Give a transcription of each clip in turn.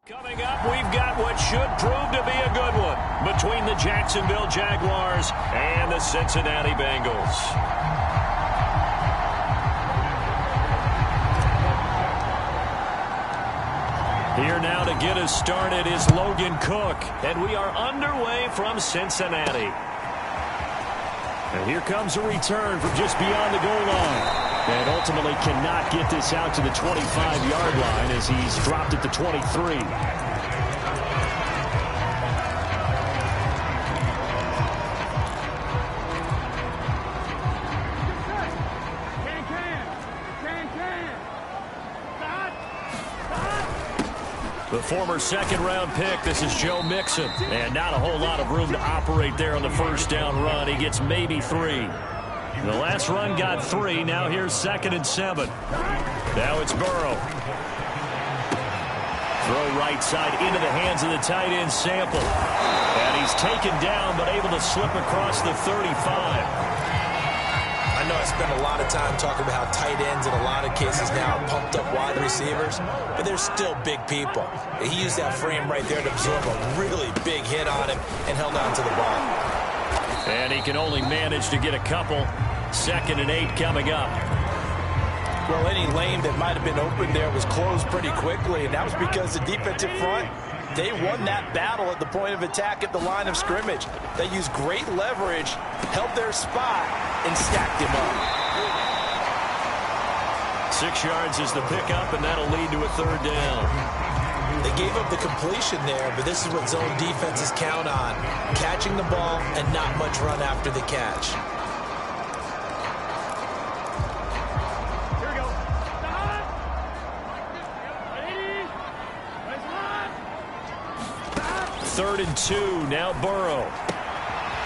Coming up, we've got what should prove to be a good one between the Jacksonville Jaguars and the Cincinnati Bengals. Here now to get us started is Logan Cook, and we are underway from Cincinnati. And here comes a return from just beyond the goal line. And ultimately cannot get this out to the 25-yard line as he's dropped at the 23. The former second-round pick, this is Joe Mixon. And not a whole lot of room to operate there on the first down run. He gets maybe 3. The last run got 3. Now here's 2nd and 7. Now it's Burrow. Throw right side into the hands of the tight end Sample. And he's taken down but able to slip across the 35. I know I spend a lot of time talking about how tight ends in a lot of cases now are pumped up wide receivers, but they're still big people. He used that frame right there to absorb a really big hit on him and held on to the ball. And he can only manage to get a couple. 2nd and 8 coming up. Well, any lane that might have been open there was closed pretty quickly, and that was because the defensive front, they won that battle at the point of attack at the line of scrimmage. They used great leverage, held their spot, and stacked him up. 6 yards is the pickup, and that'll lead to a 3rd down. They gave up the completion there, but this is what zone defenses count on. Catching the ball and not much run after the catch. Here we go. 3rd and 2. Now Burrow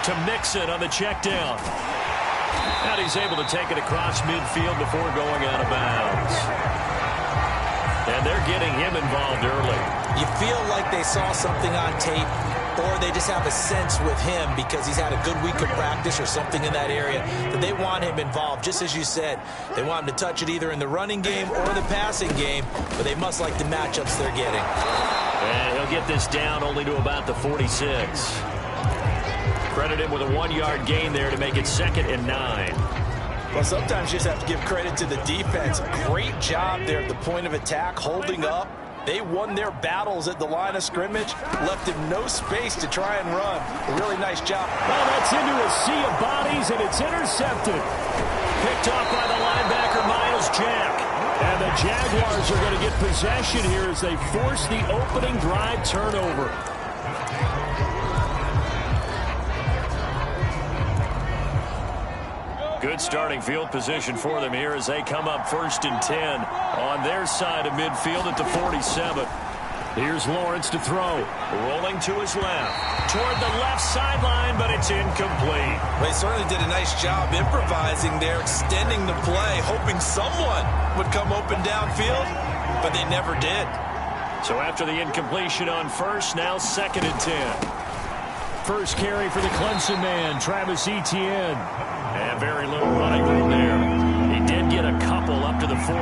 to Mixon on the check down. And he's able to take it across midfield before going out of bounds. And they're getting him involved early. You feel like they saw something on tape, or they just have a sense with him because he's had a good week of practice or something in that area that they want him involved. Just as you said, they want him to touch it either in the running game or the passing game, but they must like the matchups they're getting. And he'll get this down only to about the 46. Credit him with a 1-yard gain there to make it 2nd and 9. Well, sometimes you just have to give credit to the defense. Great job there at the point of attack, holding up. They won their battles at the line of scrimmage, left him no space to try and run. A really nice job. Well, that's into a sea of bodies, and it's intercepted. Picked off by the linebacker, Miles Jack. And the Jaguars are going to get possession here as they force the opening drive turnover. Good starting field position for them here as they come up 1st and 10 on their side of midfield at the 47. Here's Lawrence to throw. Rolling to his left. Toward the left sideline, but it's incomplete. Well, he certainly did a nice job improvising there, extending the play, hoping someone would come open downfield, but they never did. So after the incompletion on 1st, now 2nd and 10. First carry for the Clemson man, Travis Etienne. And very little running room there. He did get a couple up to the 49.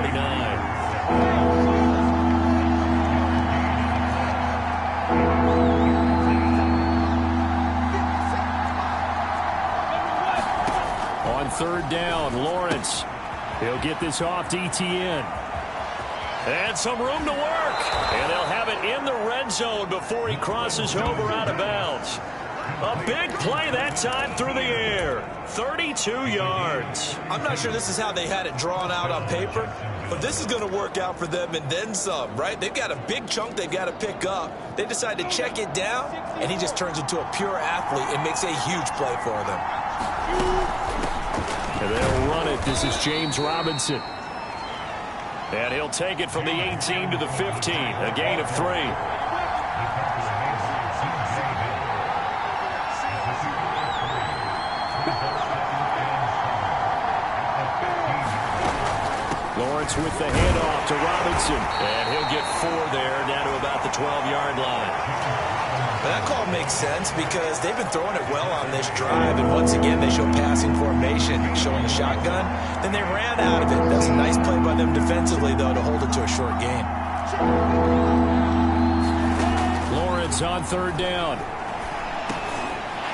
On 3rd down, Lawrence. He'll get this off to Etienne. And some room to work. And they'll have it in the red zone before he crosses over out of bounds. A big play that time through the air. 32 yards. I'm not sure this is how they had it drawn out on paper, but this is going to work out for them and then some, right? They've got a big chunk they've got to pick up. They decide to check it down, and he just turns into a pure athlete and makes a huge play for them. And they'll run it. This is James Robinson. And he'll take it from the 18 to the 15. A gain of 3. Lawrence with the handoff to Robinson. And he'll get 4 there, down to about the 12-yard line. But that call makes sense because they've been throwing it well on this drive. And once again, they show passing formation, showing the shotgun. Then they ran out of it. That's a nice play by them defensively, though, to hold it to a short game. Lawrence on third down.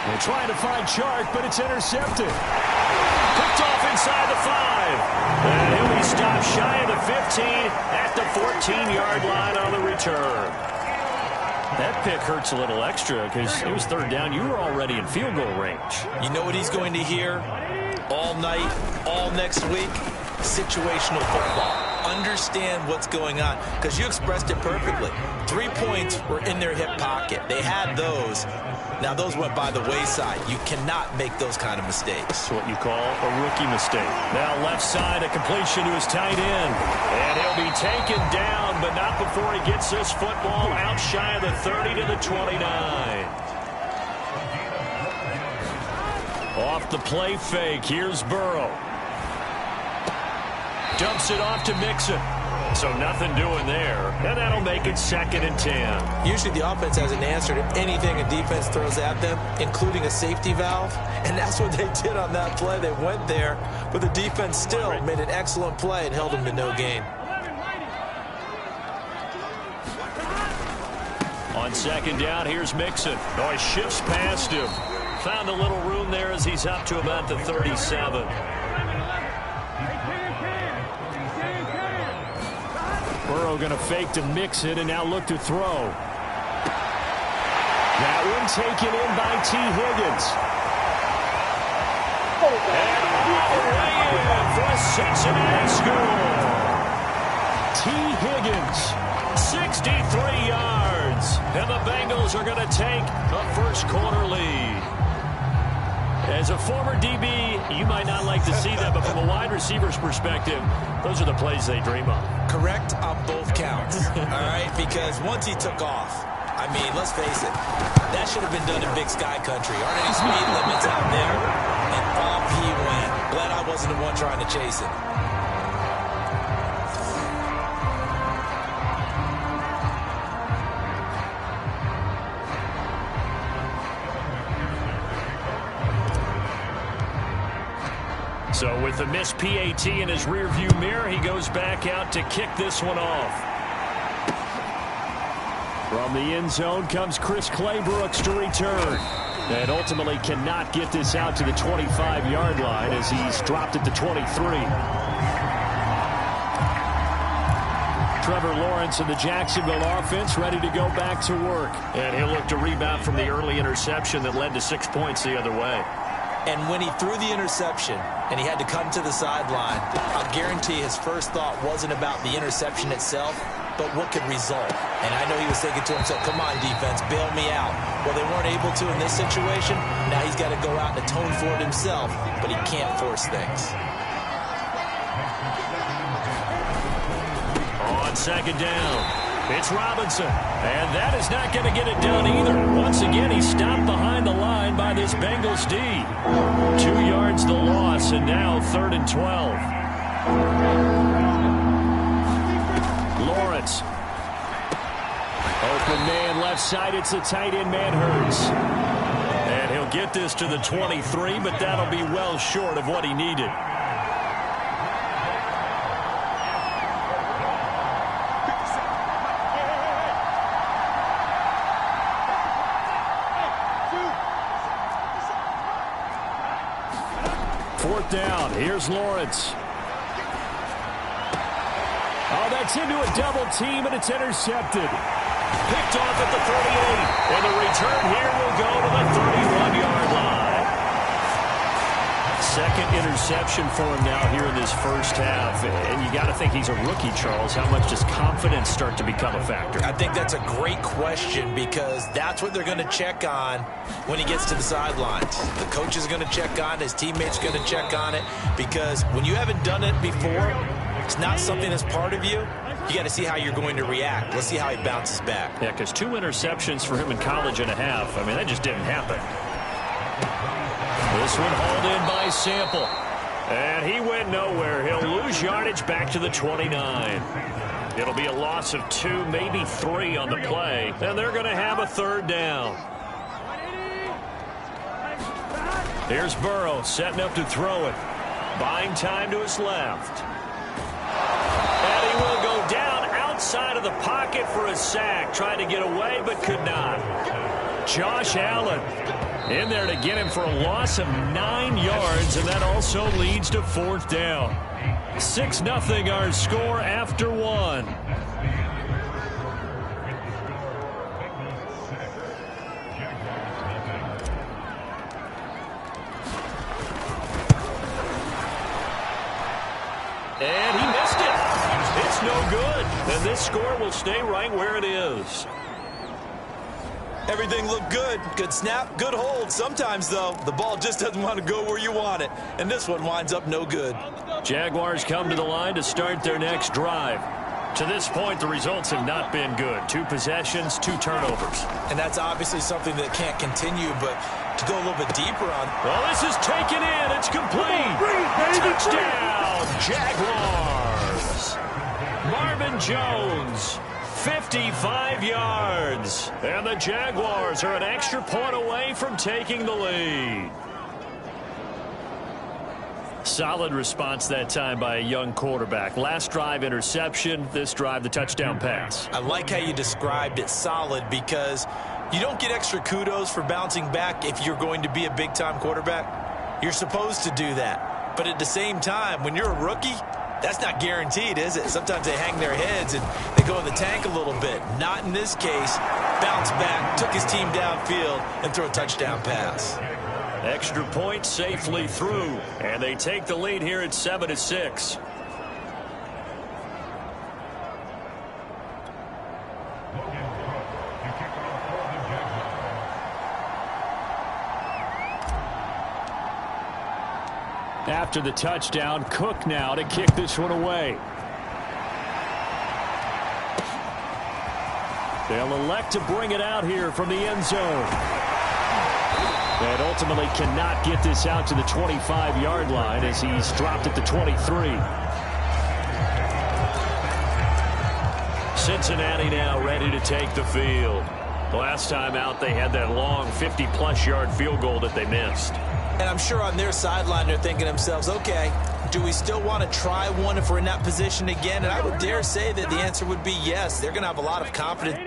They're trying to find Chark, but it's intercepted. Picked off inside the 5. And he'll be stopped shy of the 15 at the 14-yard line on the return. That pick hurts a little extra because it was third down. You were already in field goal range. You know what he's going to hear all night, all next week? Situational football. Understand what's going on, because you expressed it perfectly. 3 points were in their hip pocket. They had those. Now, those went by the wayside. You cannot make those kind of mistakes. That's what you call a rookie mistake. Now, left side, a completion to his tight end. And he'll be taken down, but not before he gets this football out shy of the 30 to the 29. Off the play fake, here's Burrow. Dumps it off to Mixon. So nothing doing there. And that'll make it 2nd and 10. Usually the offense has an answer to anything a defense throws at them, including a safety valve. And that's what they did on that play. They went there, but the defense still made an excellent play and held them to no gain. On 2nd down, here's Mixon. Oh, he shifts past him. Found a little room there as he's up to about the 37. Burrow going to fake to Mixon and now look to throw. That one taken in by T. Higgins. And all the way in for a Cincinnati score. T. Higgins, 63 yards. And the Bengals are going to take a first quarter lead. As a former DB, you might not like to see that, but from a wide receiver's perspective, those are the plays they dream of. Correct on both counts, all right? Because once he took off, I mean, let's face it, that should have been done in Big Sky Country. Aren't any speed limits out there? And off he went. Glad I wasn't the one trying to chase it. So with the missed PAT in his rearview mirror, he goes back out to kick this one off. From the end zone comes Chris Claybrooks to return. And ultimately cannot get this out to the 25-yard line as he's dropped at the 23. Trevor Lawrence and the Jacksonville offense ready to go back to work. And he'll look to rebound from the early interception that led to 6 points the other way. And when he threw the interception and he had to come to the sideline, I'll guarantee his first thought wasn't about the interception itself, but what could result. And I know he was thinking to himself, come on, defense, bail me out. Well, they weren't able to in this situation. Now he's got to go out and atone for it himself, but he can't force things. On 2nd down, it's Robinson. And that is not going to get it done either. Once again, he's stopped behind the line by this Bengals D. 2 yards the loss, and now 3rd and 12. Lawrence. Open man left side. It's the tight end man Hurts. And he'll get this to the 23, but that'll be well short of what he needed. Fourth down. Here's Lawrence. Oh, that's into a double team, and it's intercepted. Picked off at the 38. And the return here will go to the 31-yard line. Second interception for him now here in this first half. And you got to think he's a rookie, Charles. How much does confidence start to become a factor? I think that's a great question because that's what they're going to check on when he gets to the sidelines. The coach is going to check on it. His teammates are going to check on it because when you haven't done it before, it's not something that's part of you. You got to see how you're going to react. Let's see how he bounces back. Yeah, because 2 interceptions for him in college and a half. I mean, that just didn't happen. This one hauled in by Sample. And he went nowhere. He'll lose yardage back to the 29. It'll be a loss of 2, maybe 3 on the play. And they're going to have a 3rd down. Here's Burrow setting up to throw it. Buying time to his left. And he will go down outside of the pocket for a sack. Trying to get away, but could not. Josh Allen in there to get him for a loss of 9 yards, and that also leads to 4th down. 6-0 our score after 1. And he missed it. It's no good. And this score will stay right where it is. Everything looked good. Good snap, good hold. Sometimes, though, the ball just doesn't want to go where you want it. And this one winds up no good. Jaguars come to the line to start their next drive. To this point, the results have not been good. 2 possessions, 2 turnovers. And that's obviously something that can't continue, but to go a little bit deeper on. Well, this is taken in. It's complete. Touchdown, Jaguars. Marvin Jones, 55 yards. And the Jaguars are an extra point away from taking the lead. Solid response that time by a young quarterback. Last drive, interception. This drive, the touchdown pass. I like how you described it, solid, because you don't get extra kudos for bouncing back if you're going to be a big-time quarterback. You're supposed to do that. But at the same time, when you're a rookie, that's not guaranteed, is it? Sometimes they hang their heads and they go in the tank a little bit. Not in this case. Bounce back, took his team downfield, and threw a touchdown pass. Extra point safely through, and they take the lead here at 7-6. After the touchdown, Cook now to kick this one away. They'll elect to bring it out here from the end zone. And ultimately cannot get this out to the 25-yard line as he's dropped at the 23. Cincinnati now ready to take the field. Last time out, they had that long 50-plus yard field goal that they missed. And I'm sure on their sideline they're thinking to themselves, okay, do we still want to try one if we're in that position again? And I would dare say that the answer would be yes. They're going to have a lot of confidence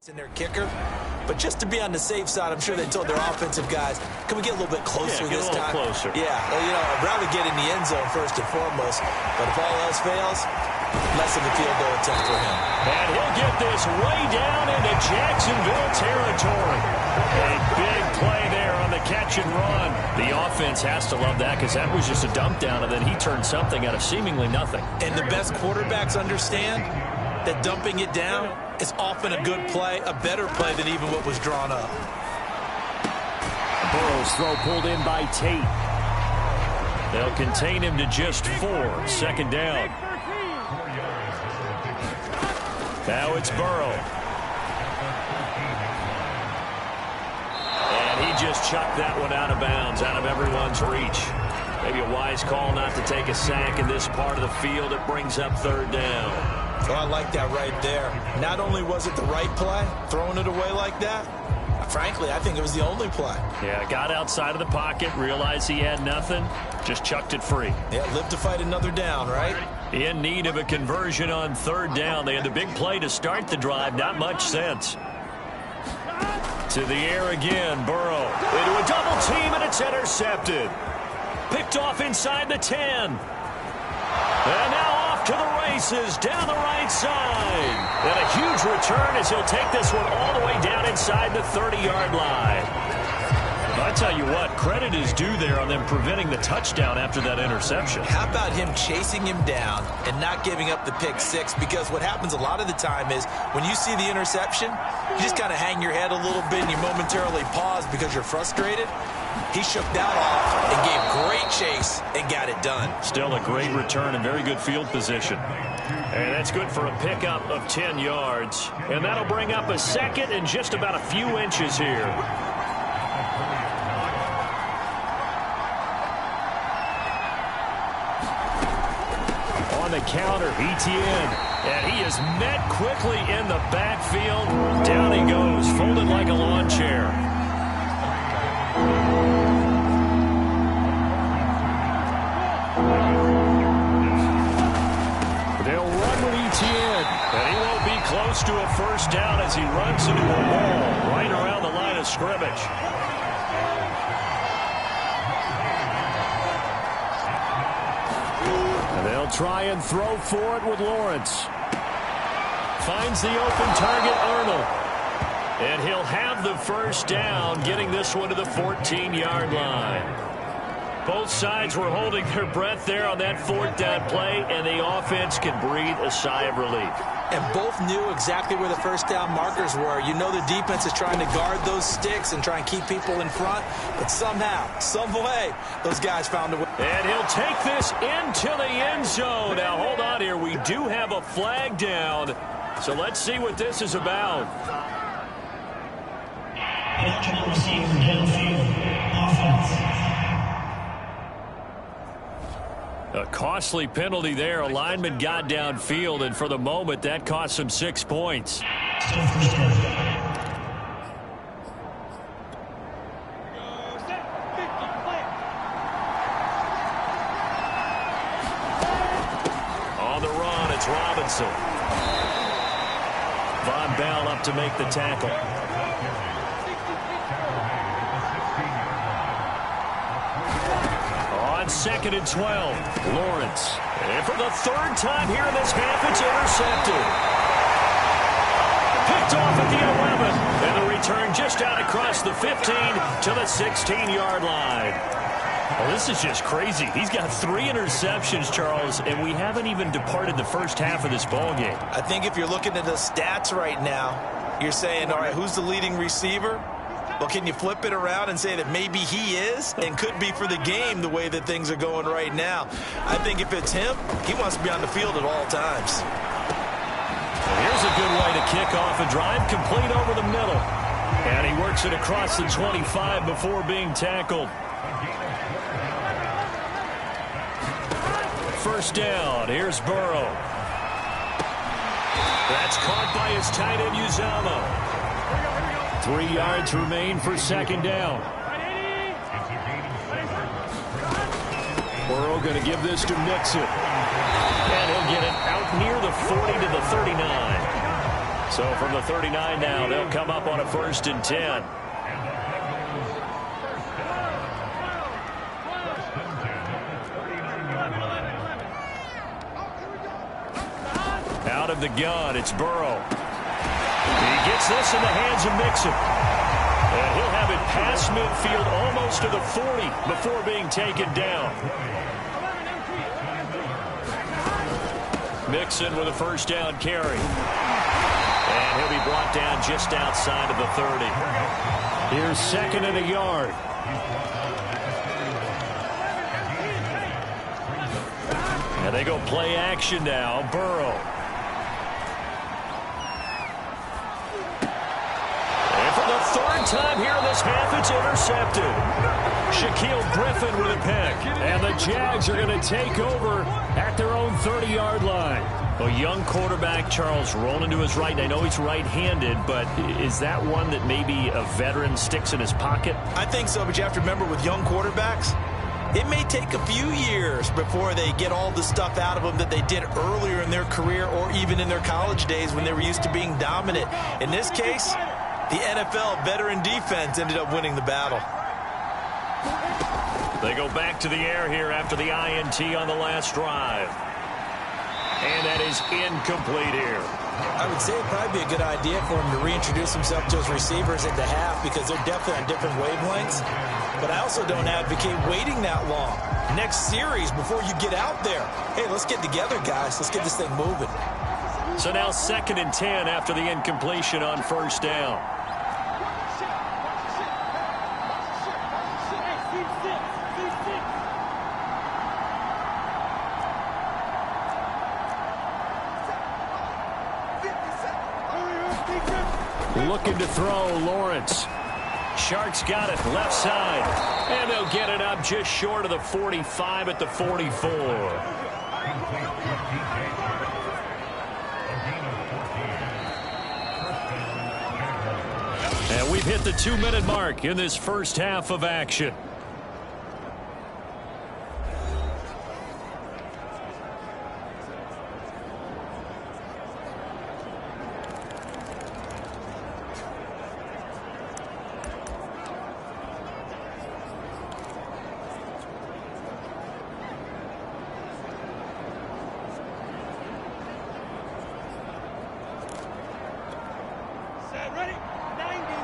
in their kicker. But just to be on the safe side, I'm sure they told their offensive guys, can we get a little bit closer this time? Closer. Yeah, well, you know, I'd rather get in the end zone first and foremost. But if all else fails, less of a field goal attempt for him. And he'll get this way down into Jacksonville territory. A big play there on the catch and run. The offense has to love that because that was just a dump down, and then he turned something out of seemingly nothing. And the best quarterbacks understand that dumping it down is often a good play, a better play than even what was drawn up. Burrow's throw pulled in by Tate. They'll contain him to just 4. 2nd down. Now it's Burrow. And he just chucked that one out of bounds, out of everyone's reach. Maybe a wise call not to take a sack in this part of the field. It brings up 3rd down. Oh, I like that right there. Not only was it the right play, throwing it away like that, frankly, I think it was the only play. Yeah, got outside of the pocket, realized he had nothing, just chucked it free. Yeah, live to fight another down, right? In need of a conversion on 3rd down. They had the big play to start the drive, not much sense. To the air again, Burrow. Into a double team, and it's intercepted. Picked off inside the 10. And now off to the races down the right side. And a huge return as he'll take this one all the way down inside the 30-yard line. I tell you what, credit is due there on them preventing the touchdown after that interception. How about him chasing him down and not giving up the pick 6? Because what happens a lot of the time is when you see the interception, you just kind of hang your head a little bit and you momentarily pause because you're frustrated. He shook that off and gave great chase and got it done. Still a great return and very good field position. And that's good for a pickup of 10 yards. And that'll bring up a 2nd and just about a few inches here. On the counter, Etienne. And he is met quickly in the backfield. Down he goes. folded like a lawn chair. They'll run with Etienne, and he won't be close to a first down as he runs into a wall right around the line of scrimmage. And they'll try and throw for it with Lawrence. Finds the open target, Arnold. And he'll have the first down, getting this one to the 14-yard line. Both sides were holding their breath there on that fourth down play, and the offense can breathe a sigh of relief. And both knew exactly where the first down markers were. You know the defense is trying to guard those sticks and try and keep people in front, but somehow, some way, those guys found a way. And he'll take this into the end zone. Now, hold on here. We do have a flag down, so let's see what this is about. Eligible receiver downfield. Offense. A costly penalty there. A lineman got downfield, and for the moment, that cost him 6 points. Still first down. On the run, it's Robinson. Von Bell up to make the tackle. On 2nd and 12, Lawrence. And for the third time here in this half, it's intercepted. Picked off at the 11. And the return just out across the 15 to the 16-yard line. Well, this is just crazy. He's got 3 interceptions, Charles, and we haven't even departed the first half of this ballgame. I think if you're looking at the stats right now, you're saying, all right, who's the leading receiver? Well, can you flip it around and say that maybe he is and could be for the game the way that things are going right now? I think if it's him, he wants to be on the field at all times. Well, here's a good way to kick off a drive, complete over the middle. And he works it across the 25 before being tackled. First down, here's Burrow. That's caught by his tight end, Uzama. 3 yards remain for second down. Burrow going to give this to Mixon. And he'll get it out near the 40 to the 39. So from the 39 now, they'll come up on a 1st and 10. Out of the gun, it's Burrow. He gets this in the hands of Mixon. And he'll have it past midfield almost to the 40 before being taken down. Mixon with a first down carry. And he'll be brought down just outside of the 30. Here's 2nd and a yard. And they go play action now. Burrow. Third time here in this half, it's intercepted. Shaquille Griffin with a pick. And the Jags are going to take over at their own 30-yard line. A young quarterback, Charles, rolling to his right. I know he's right-handed, but is that one that maybe a veteran sticks in his pocket? I think so, but you have to remember with young quarterbacks, it may take a few years before they get all the stuff out of them that they did earlier in their career or even in their college days when they were used to being dominant. In this case, the NFL veteran defense ended up winning the battle. They go back to the air here after the INT on the last drive. And that is incomplete here. I would say it'd probably be a good idea for him to reintroduce himself to his receivers at the half because they're definitely on different wavelengths. But I also don't advocate waiting that long. Next series before you get out there. Hey, let's get together, guys. Let's get this thing moving. So now 2nd and 10 after the incompletion on first down. Looking to throw, Lawrence. Sharks got it, left side. And they'll get it up just short of the 45 at the 44. And we've hit the 2-minute mark in this first half of action.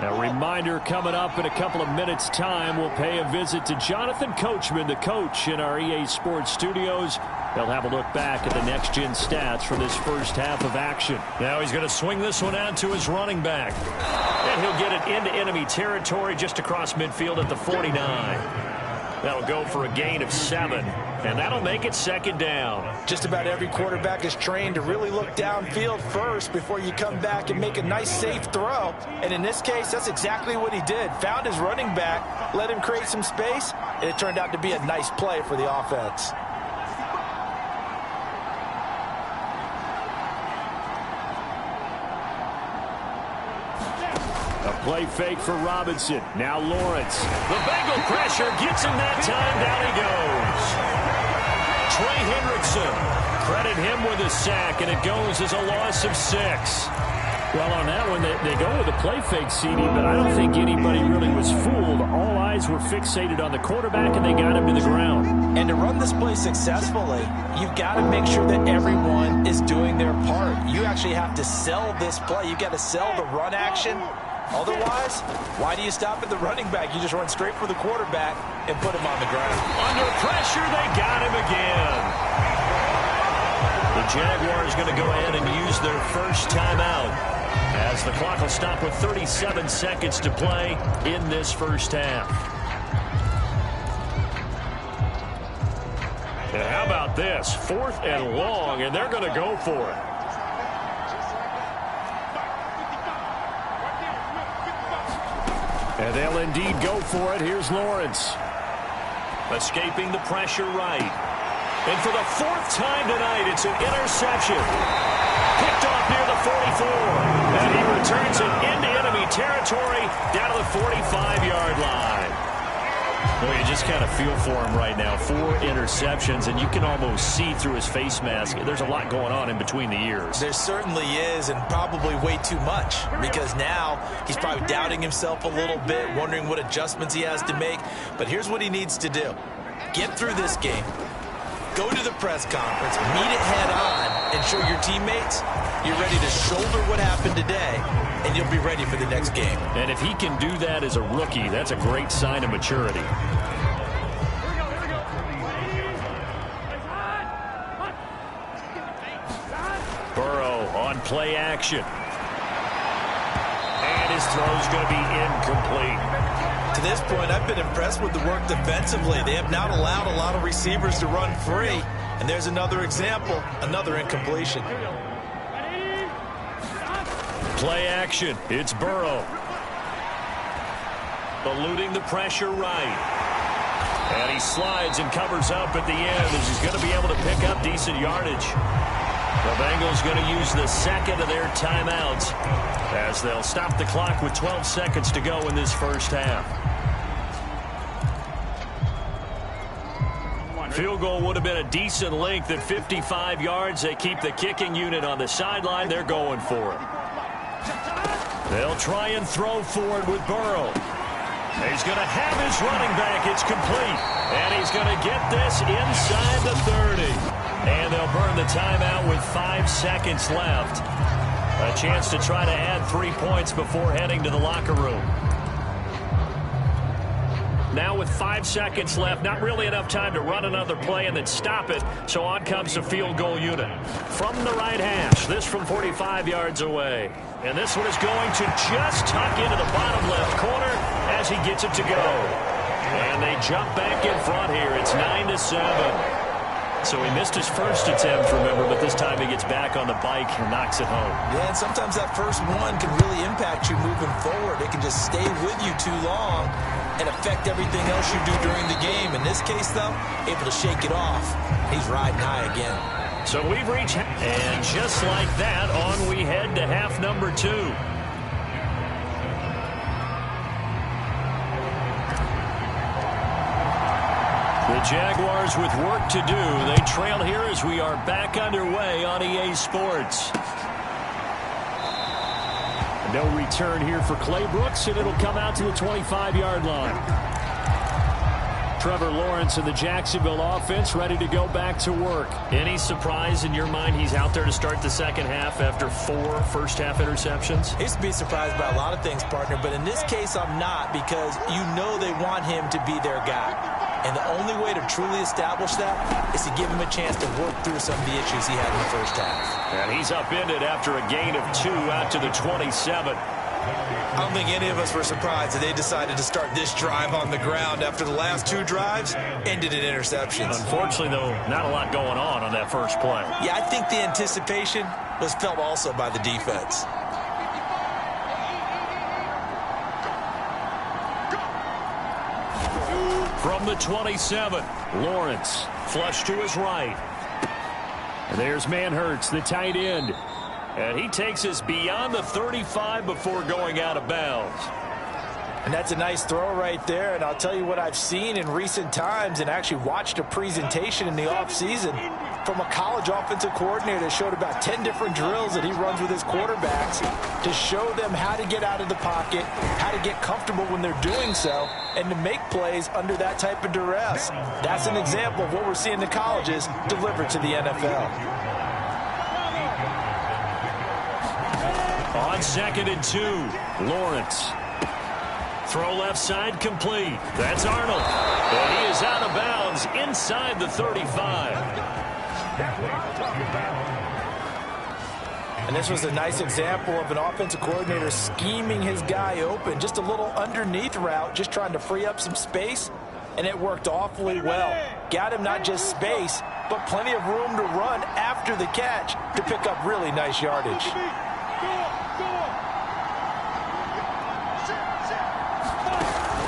A reminder coming up in a couple of minutes' time. We'll pay a visit to Jonathan Coachman, the coach in our EA Sports studios. They'll have a look back at the next-gen stats from this first half of action. Now he's going to swing this one out to his running back. And he'll get it into enemy territory just across midfield at the 49. That'll go for a gain of 7. And that'll make it second down. Just about every quarterback is trained to really look downfield first before you come back and make a nice, safe throw. And in this case, that's exactly what he did. Found his running back, let him create some space, and it turned out to be a nice play for the offense. A play fake for Robinson. Now Lawrence. The Bengal pressure gets him that time. Down he goes. Trey Hendrickson. Credit him with a sack, and it goes as a loss of 6. Well, on that one, they go with a play fake, CD, but I don't think anybody really was fooled. All eyes were fixated on the quarterback, and they got him to the ground. And to run this play successfully, you've got to make sure that everyone is doing their part. You actually have to sell this play. You've got to sell the run action. Otherwise, why do you stop at the running back? You just run straight for the quarterback and put him on the ground. Under pressure, they got him again. The Jaguars going to go ahead and use their first timeout as the clock will stop with 37 seconds to play in this first half. And how about this? 4th and long, and they're going to go for it. And they'll indeed go for it. Here's Lawrence. Escaping the pressure right. And for the 4th time tonight, it's an interception. Picked off near the 44. And he returns it into enemy territory down to the 45-yard line. Well, you just kind of feel for him right now. 4 interceptions, and you can almost see through his face mask. There's a lot going on in between the ears. There certainly is, and probably way too much, because now he's probably doubting himself a little bit, wondering what adjustments he has to make. But here's what he needs to do. Get through this game. Go to the press conference, meet it head on, and show your teammates you're ready to shoulder what happened today, and you'll be ready for the next game. And if he can do that as a rookie, that's a great sign of maturity. Burrow on play action. And his throw's going to be incomplete. To this point, I've been impressed with the work defensively. They have not allowed a lot of receivers to run free. And there's another example, another incompletion. Play action. It's Burrow. Eluding the pressure right. And he slides and covers up at the end as he's going to be able to pick up decent yardage. The Bengals going to use the second of their timeouts as they'll stop the clock with 12 seconds to go in this first half. Field goal would have been a decent length at 55 yards. They keep the kicking unit on the sideline. They're going for it. They'll try and throw forward with Burrow. He's going to have his running back. It's complete. And he's going to get this inside the 30. And they'll burn the timeout with 5 seconds left. A chance to try to add 3 points before heading to the locker room. Now with 5 seconds left, not really enough time to run another play and then stop it. So on comes the field goal unit. From the right hash, this from 45 yards away. And this one is going to just tuck into the bottom left corner as he gets it to go. And they jump back in front here. It's 9-7. So he missed his first attempt, remember, but this time he gets back on the bike and knocks it home. Yeah, and sometimes that first one can really impact you moving forward. It can just stay with you too long and affect everything else you do during the game. In this case, though, able to shake it off. He's riding high again. So we've reached, and just like that, on we head to half number 2. The Jaguars with work to do. They trail here as we are back underway on EA Sports. No return here for Clay Brooks, and it'll come out to the 25-yard line. Trevor Lawrence and the Jacksonville offense ready to go back to work. Any surprise in your mind he's out there to start the second half after 4 first-half interceptions? I used to be surprised by a lot of things, partner, but in this case I'm not, because you know they want him to be their guy. And the only way to truly establish that is to give him a chance to work through some of the issues he had in the first half. And he's upended after a gain of 2 out to the 27. I don't think any of us were surprised that they decided to start this drive on the ground after the last 2 drives ended in interceptions. Unfortunately, though, not a lot going on that first play. Yeah, I think the anticipation was felt also by the defense. From the 27, Lawrence flush to his right. And there's Manhurts, the tight end. And he takes us beyond the 35 before going out of bounds. And that's a nice throw right there. And I'll tell you what I've seen in recent times and actually watched a presentation in the offseason from a college offensive coordinator that showed about 10 different drills that he runs with his quarterbacks to show them how to get out of the pocket, how to get comfortable when they're doing so, and to make plays under that type of duress. That's an example of what we're seeing in the colleges delivered to the NFL. On 2nd and 2, Lawrence. Throw left side complete. That's Arnold. And he is out of bounds inside the 35. And this was a nice example of an offensive coordinator scheming his guy open. Just a little underneath route, just trying to free up some space, and it worked awfully well. Got him not just space, but plenty of room to run after the catch to pick up really nice yardage.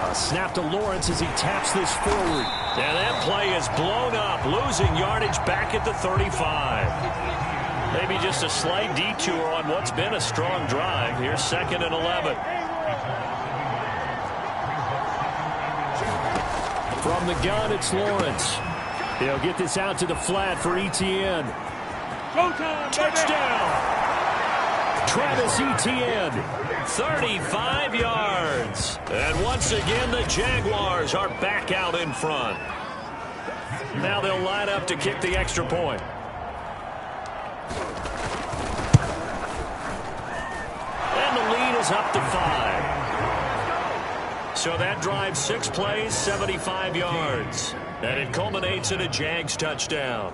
A snap to Lawrence as he taps this forward. And that play is blown up, losing yardage back at the 35. Maybe just a slight detour on what's been a strong drive. Here's 2nd and 11. From the gun, it's Lawrence. He'll get this out to the flat for Etienne. Touchdown! Travis Etienne, 35 yards. And once again, the Jaguars are back out in front. Now they'll line up to kick the extra point. And the lead is up to 5. So that drives 6 plays, 75 yards. And it culminates in a Jags touchdown.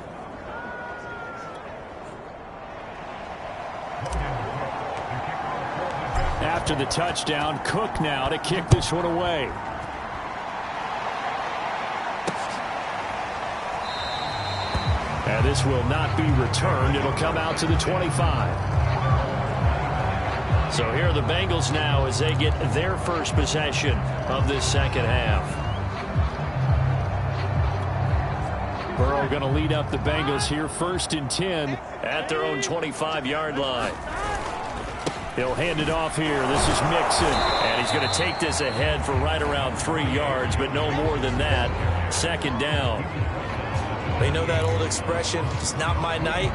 After the touchdown, Cook now to kick this one away. And this will not be returned. It'll come out to the 25. So here are the Bengals now as they get their first possession of this second half. Burrow going to lead up the Bengals here, 1st and 10 at their own 25-yard line. He'll hand it off here. This is Mixon. And he's going to take this ahead for right around 3 yards, but no more than that. 2nd down. They know that old expression, it's not my night.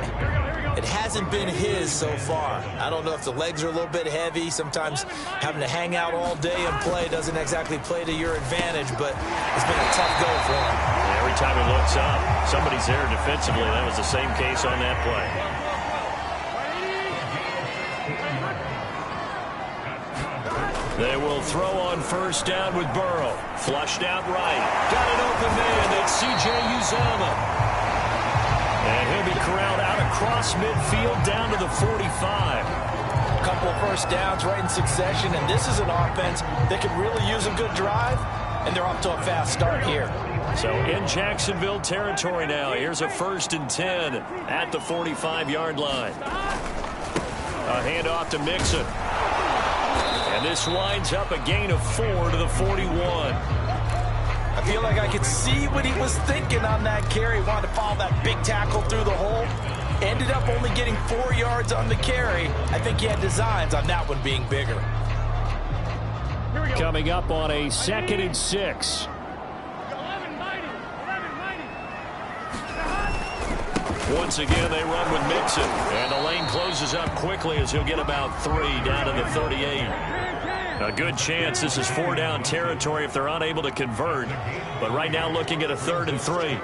It hasn't been his so far. I don't know if the legs are a little bit heavy. Sometimes having to hang out all day and play doesn't exactly play to your advantage, but it's been a tough go for him. Every time he looks up, somebody's there defensively. That was the same case on that play. They will throw on 1st down with Burrow. Flushed out right. Got an open man. That's C.J. Uzomah. And he'll be corralled out across midfield down to the 45. A couple of 1st downs right in succession, and this is an offense that could really use a good drive, and they're off to a fast start here. So in Jacksonville territory now. Here's a 1st and 10 at the 45-yard line. A handoff to Mixon. And this winds up a gain of 4 to the 41. I feel like I could see what he was thinking on that carry. Wanted to follow that big tackle through the hole. Ended up only getting 4 yards on the carry. I think he had designs on that one being bigger. Coming up on a 2nd and 6. Once again, they run with Mixon. And the lane closes up quickly as he'll get about 3 down to the 38. A good chance this is 4-down territory if they're unable to convert. But right now looking at a 3rd and 3.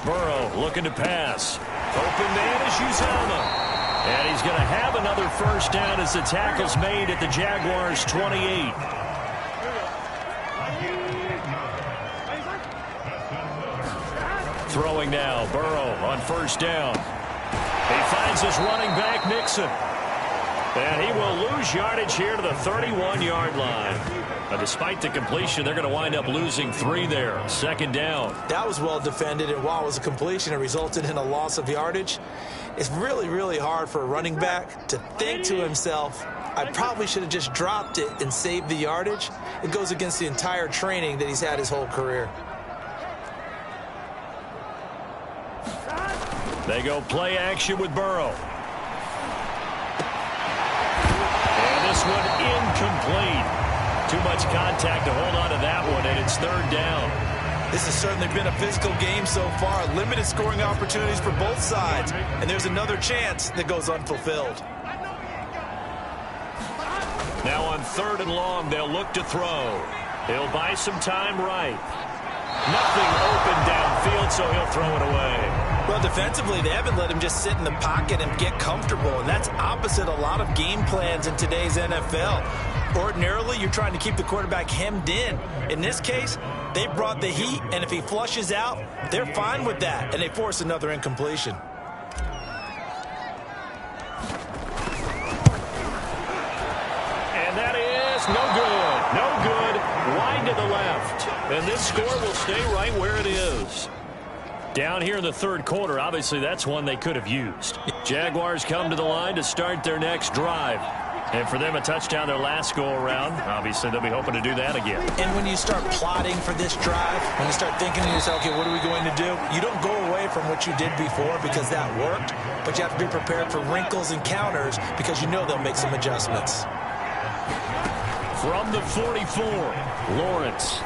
Burrow looking to pass. Open man is Uzomah. And he's going to have another first down as the tackle's made at the Jaguars' 28. Throwing now, Burrow on first down. He finds his running back, Mixon. And he will lose yardage here to the 31-yard line. Despite the completion, they're going to wind up losing 3 there. 2nd down. That was well defended, and while it was a completion, it resulted in a loss of yardage. It's really, really hard for a running back to think to himself, I probably should have just dropped it and saved the yardage. It goes against the entire training that he's had his whole career. They go play action with Burrow. And this one incomplete. Too much contact to hold on to that one, and it's 3rd down. This has certainly been a physical game so far. Limited scoring opportunities for both sides. And there's another chance that goes unfulfilled. Now on 3rd and long, they'll look to throw. He'll buy some time right. Nothing open downfield, so he'll throw it away. Well, defensively, they haven't let him just sit in the pocket and get comfortable, and that's opposite a lot of game plans in today's NFL. Ordinarily, you're trying to keep the quarterback hemmed in. In this case, they brought the heat, and if he flushes out, they're fine with that, and they force another incompletion. And that is no good. No good. Wide to the left. And this score will stay right where it is. Down here in the 3rd quarter, obviously that's one they could have used. Jaguars come to the line to start their next drive. And for them, a touchdown their last go-around. Obviously, they'll be hoping to do that again. And when you start plotting for this drive, when you start thinking to yourself, okay, what are we going to do? You don't go away from what you did before because that worked, but you have to be prepared for wrinkles and counters because you know they'll make some adjustments. From the 44, Lawrence.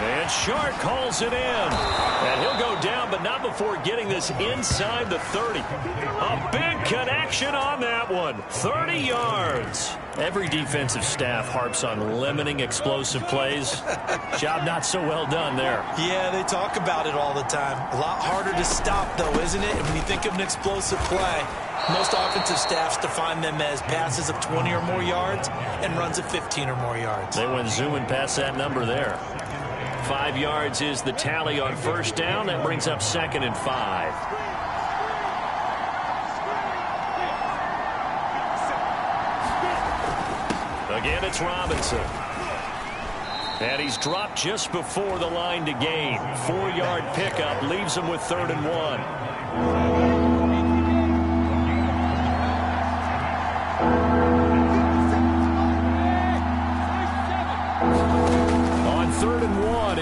And Shark calls it in. And he'll go down, but not before getting this inside the 30. A big connection on that one. 30 yards. Every defensive staff harps on limiting explosive plays. Job not so well done there. Yeah, they talk about it all the time. A lot harder to stop, though, isn't it? And when you think of an explosive play, most offensive staffs define them as passes of 20 or more yards and runs of 15 or more yards. They went zooming past that number there. 5 yards is the tally on first down. That brings up 2nd and 5. Again, it's Robinson. And he's dropped just before the line to gain. 4-yard pickup leaves him with 3rd and 1.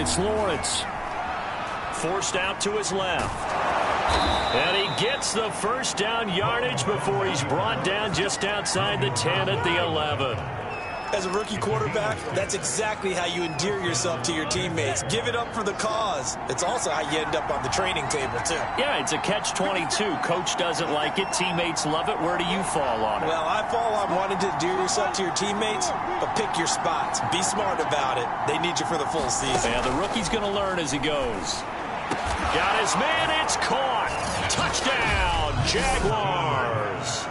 It's Lawrence. Forced out to his left. And he gets the first down yardage before he's brought down just outside the 10 at the 11. As a rookie quarterback, that's exactly how you endear yourself to your teammates. Give it up for the cause. It's also how you end up on the training table, too. Yeah, it's a catch-22. Coach doesn't like it. Teammates love it. Where do you fall on it? Well, I fall on wanting to endear yourself to your teammates, but pick your spots. Be smart about it. They need you for the full season. Yeah, the rookie's going to learn as he goes. Got his man. It's caught. Touchdown, Jaguars.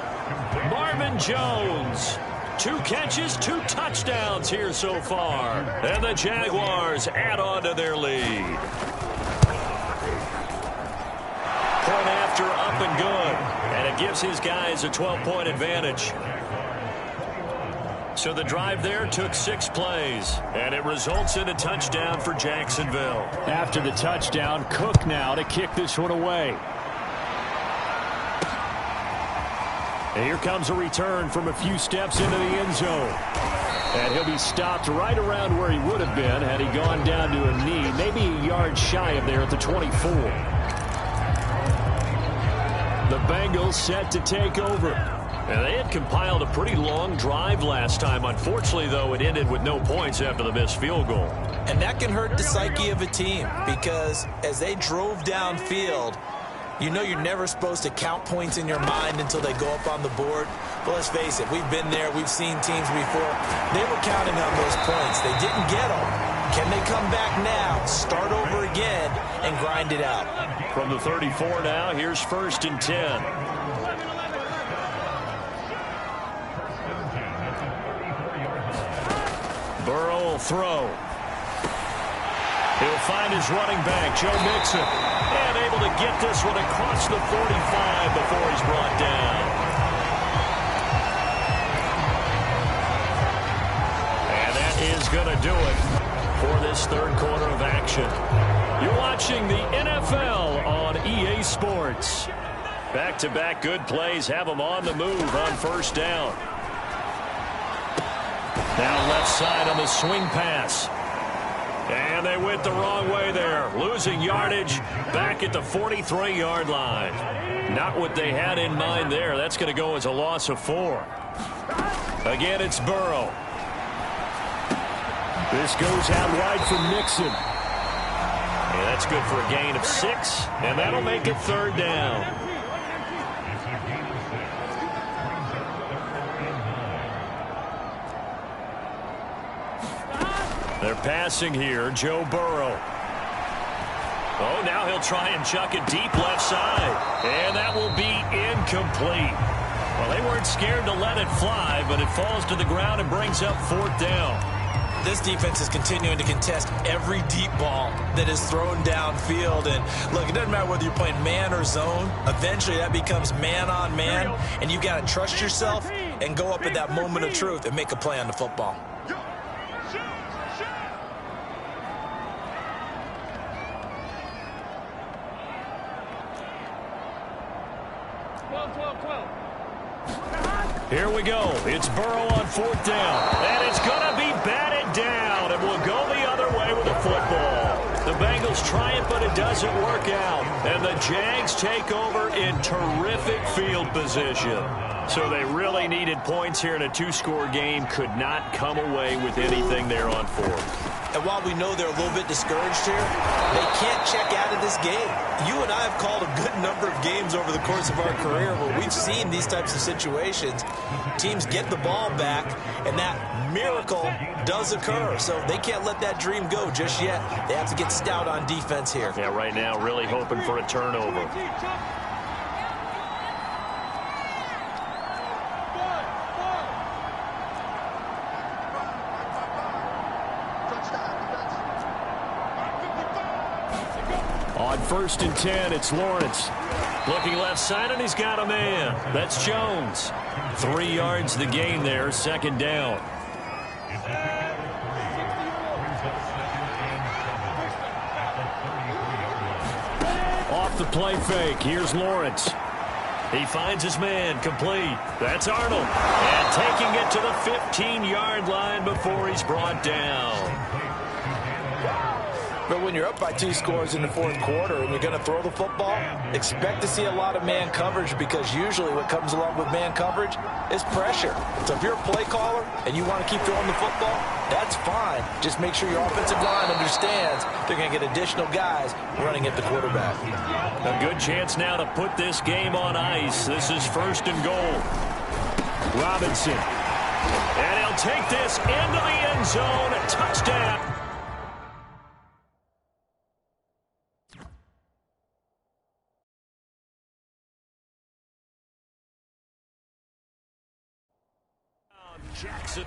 Marvin Jones. 2 catches, 2 touchdowns here so far. And the Jaguars add on to their lead. Point after up and good. And it gives his guys a 12-point advantage. So the drive there took 6 plays. And it results in a touchdown for Jacksonville. After the touchdown, Cook now to kick this one away. And here comes a return from a few steps into the end zone. And he'll be stopped right around where he would have been had he gone down to a knee, maybe a yard shy of there at the 24. The Bengals set to take over. And they had compiled a pretty long drive last time. Unfortunately, though, it ended with no points after the missed field goal. And that can hurt the psyche of a team because as they drove downfield, you know you're never supposed to count points in your mind until they go up on the board. But let's face it, we've been there. We've seen teams before. They were counting on those points. They didn't get them. Can they come back now, start over again, and grind it out? From the 34 now, here's 1st and 10. Burrow will throw. He'll find his running back, Joe Mixon. And able to get this one across the 45 before he's brought down. And that is going to do it for this third quarter of action. You're watching the NFL on EA Sports. Back-to-back good plays have them on the move on 1st down. Now left side on the swing pass. And they went the wrong way there. Losing yardage back at the 43-yard line. Not what they had in mind there. That's going to go as a loss of 4. Again, it's Burrow. This goes out wide for Mixon. And that's good for a gain of 6. And that'll make it 3rd down. They're passing here, Joe Burrow. Oh, now he'll try and chuck it deep left side. And that will be incomplete. Well, they weren't scared to let it fly, but it falls to the ground and brings up 4th down. This defense is continuing to contest every deep ball that is thrown downfield. And look, it doesn't matter whether you're playing man or zone. Eventually that becomes man on man. And you've got to trust yourself and go up at that moment of truth and make a play on the football. Here we go. It's Burrow on 4th down. And it's going to be batted down. And we'll go the other way with the football. The Bengals try it, but it doesn't work out. And the Jags take over in terrific field position. So they really needed points here in a 2-score game. Could not come away with anything there on 4th. And while we know they're a little bit discouraged here, they can't check out of this game. You and I have called a good number of games over the course of our career where we've seen these types of situations. Teams get the ball back, and that miracle does occur. So they can't let that dream go just yet. They have to get stout on defense here. Yeah, right now really hoping for a turnover. On 1st and 10, it's Lawrence. Looking left side, and he's got a man. That's Jones. 3 yards the gain there, 2nd down. Off the play fake, here's Lawrence. He finds his man, complete. That's Arnold. And taking it to the 15-yard line before he's brought down. But when you're up by 2 scores in the 4th quarter and you're going to throw the football, expect to see a lot of man coverage because usually what comes along with man coverage is pressure. So if you're a play caller and you want to keep throwing the football, that's fine. Just make sure your offensive line understands they're going to get additional guys running at the quarterback. A good chance now to put this game on ice. This is 1st and goal. Robinson. And he'll take this into the end zone. A touchdown. Jackson